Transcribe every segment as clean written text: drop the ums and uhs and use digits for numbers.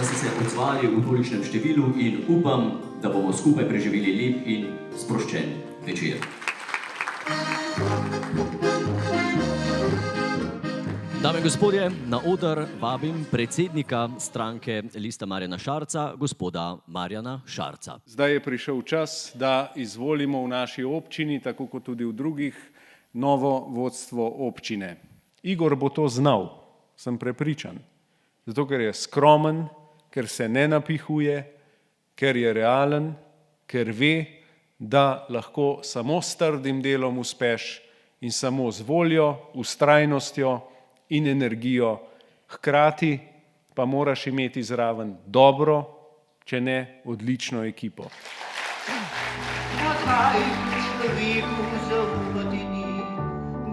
da ste se odzvali v tolikšnem številu in upam, da bomo skupaj preživeli lep in sproščen večer. Dame in gospodje, na oder vabim predsednika stranke Lista Marjana Šarca, gospoda Marjana Šarca. Zdaj je prišel čas, da izvolimo v naši občini, tako kot tudi v drugih, novo vodstvo občine. Igor bo to znal, sem prepričan. Zato, ker je skromen, ker se ne napihuje, ker je realen, ker ve, da lahko samo s trdim delom uspeš in samo z voljo, vztrajnostjo in energijo. Hkrati pa moraš imeti zraven dobro, če ne odlično ekipo. Zakaj človeku zaupati ni,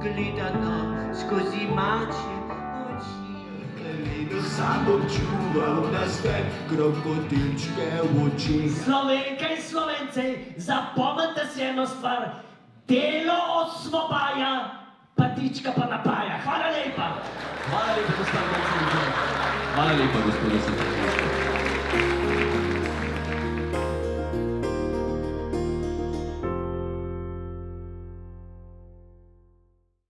gledano skozi mačje oči? Vedno sam občuval, da ste krokodilčke v oči. Slovenke in Slovence, zapomnite si eno stvar, delo osvobaja, patička pa napaja. Hvala lepa. Hvala lepa, gospod predsednik. Hvala lepa, gospod predsednik.